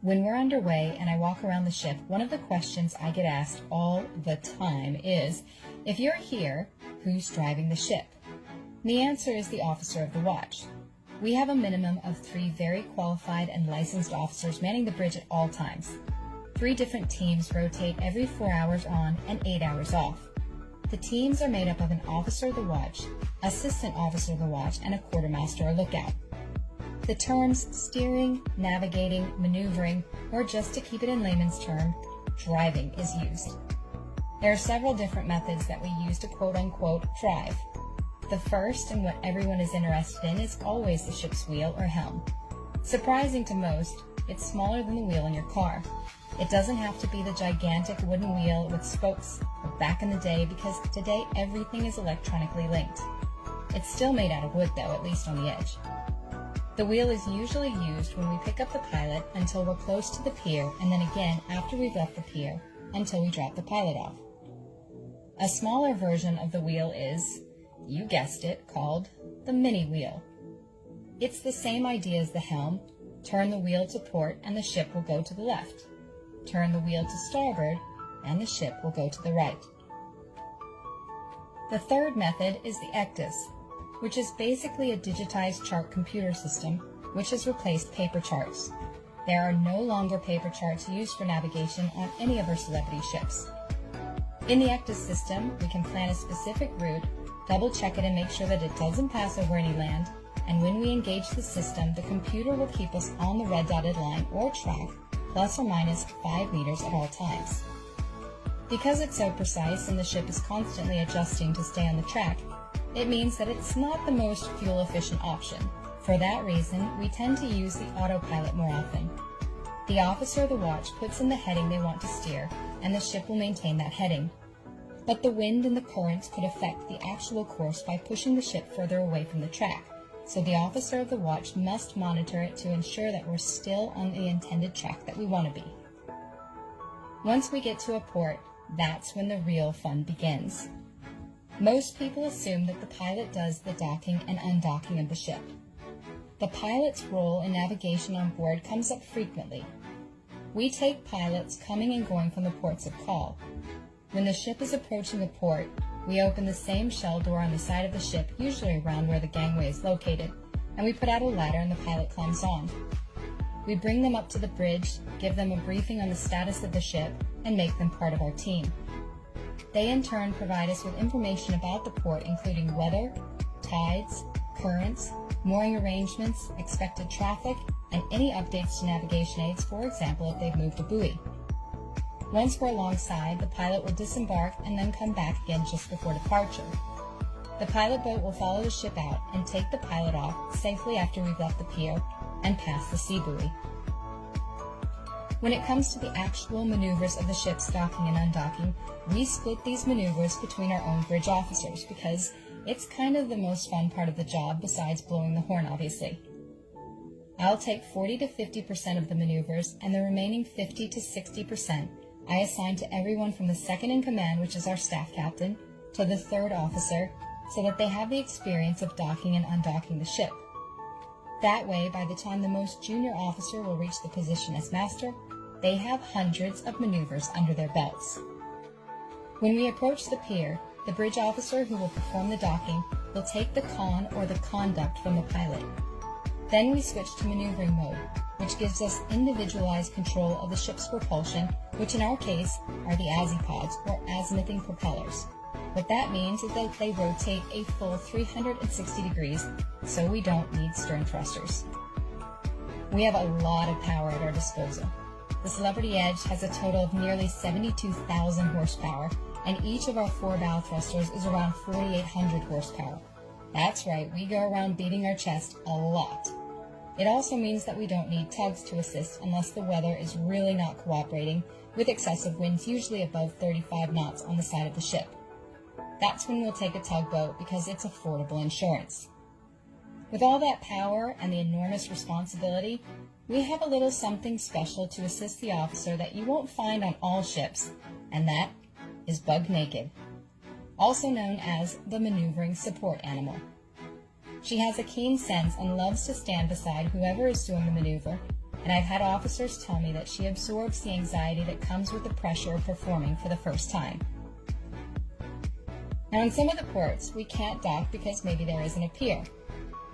When we're underway and I walk around the ship, one of the questions I get asked all the time is, if you're here, who's driving the ship? And the answer is the officer of the watch. We have a minimum of 3 very qualified and licensed officers manning the bridge at all times. 3 different teams rotate every 4 hours on and 8 hours off. The teams are made up of an officer of the watch, assistant officer of the watch, and a quartermaster or lookout. The terms steering, navigating, maneuvering, or just to keep it in layman's term, driving is used. There are several different methods that we use to quote-unquote drive. The first, and what everyone is interested in, is always the ship's wheel or helm. Surprising to most, it's smaller than the wheel in your car. It doesn't have to be the gigantic wooden wheel with spokes of back in the day, because today everything is electronically linked. It's still made out of wood though, at least on the edge. The wheel is usually used when we pick up the pilot until we're close to the pier, and then again after we've left the pier until we drop the pilot off. A smaller version of the wheel is, you guessed it, called the mini wheel. It's the same idea as the helm. Turn the wheel to port and the ship will go to the left. Turn the wheel to starboard and the ship will go to the right. The third method is the ectus, which is basically a digitized chart computer system which has replaced paper charts. There are no longer paper charts used for navigation on any of our celebrity ships. In the ectus system, we can plan a specific route, double check it and make sure that it doesn't pass over any land, and when we engage the system, the computer will keep us on the red dotted line or track plus or minus 5 meters at all times. Because it's so precise and the ship is constantly adjusting to stay on the track, it means that it's not the most fuel-efficient option. For that reason, we tend to use the autopilot more often. The officer of the watch puts in the heading they want to steer, and the ship will maintain that heading. But the wind and the currents could affect the actual course by pushing the ship further away from the track, so the officer of the watch must monitor it to ensure that we're still on the intended track that we want to be. Once we get to a port, that's when the real fun begins. Most people assume that the pilot does the docking and undocking of the ship. The pilot's role in navigation on board comes up frequently. We take pilots coming and going from the ports of call. When the ship is approaching a port, we open the same shell door on the side of the ship, usually around where the gangway is located, and we put out a ladder and the pilot climbs on. We bring them up to the bridge, give them a briefing on the status of the ship, and make them part of our team. They in turn provide us with information about the port, including weather, tides, currents, mooring arrangements, expected traffic, and any updates to navigation aids, for example, if they've moved a buoy. Once we're alongside, the pilot will disembark and then come back again just before departure. The pilot boat will follow the ship out and take the pilot off safely after we've left the pier and past the sea buoy. When it comes to the actual maneuvers of the ship's docking and undocking, we split these maneuvers between our own bridge officers because it's kind of the most fun part of the job besides blowing the horn, obviously. I'll take 40 to 50% of the maneuvers, and the remaining 50 to 60% I assign to everyone from the second in command, which is our staff captain, to the third officer, so that they have the experience of docking and undocking the ship. That way, by the time the most junior officer will reach the position as master, they have hundreds of maneuvers under their belts. When we approach the pier, the bridge officer who will perform the docking will take the con or the conduct from the pilot. Then we switch to maneuvering mode, which gives us individualized control of the ship's propulsion, which in our case are the azipods or azimuthing propellers. What that means is that they rotate a full 360 degrees, so we don't need stern thrusters. We have a lot of power at our disposal. The Celebrity Edge has a total of nearly 72,000 horsepower, and each of our 4 bow thrusters is around 4,800 horsepower. That's right, we go around beating our chest a lot. It also means that we don't need tugs to assist unless the weather is really not cooperating, with excessive winds usually above 35 knots on the side of the ship. That's when we'll take a tugboat because it's affordable insurance. With all that power and the enormous responsibility, we have a little something special to assist the officer that you won't find on all ships, and that is Bug Naked, also known as the maneuvering support animal. She has a keen sense and loves to stand beside whoever is doing the maneuver and I've had officers tell me that she absorbs the anxiety that comes with the pressure of performing for the first time. Now, in some of the ports, we can't dock because maybe there isn't a pier.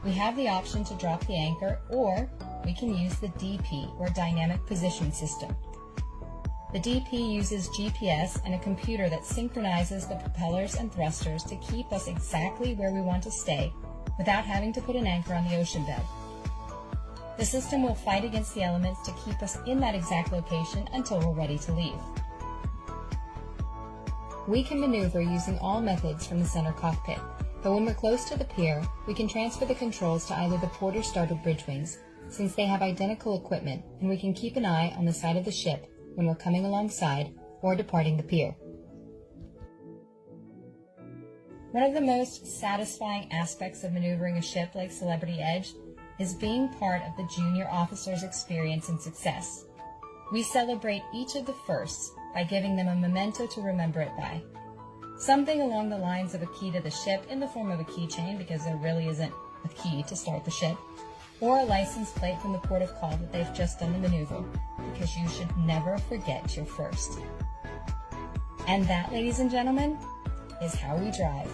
We have the option to drop the anchor, or we can use the DP, or Dynamic Position System. The DP uses GPS and a computer that synchronizes the propellers and thrusters to keep us exactly where we want to stay without having to put an anchor on the ocean bed. The system will fight against the elements to keep us in that exact location until we're ready to leave. We can maneuver using all methods from the center cockpit, but when we're close to the pier, we can transfer the controls to either the port or starboard bridge wings, since they have identical equipment, and we can keep an eye on the side of the ship when we're coming alongside or departing the pier. One of the most satisfying aspects of maneuvering a ship like Celebrity Edge is being part of the junior officer's experience and success. We celebrate each of the firsts by giving them a memento to remember it by. Something along the lines of a key to the ship in the form of a keychain, because there really isn't a key to start the ship, or a license plate from the port of call that they've just done the maneuver, because you should never forget your first. And that, ladies and gentlemen, is how we drive.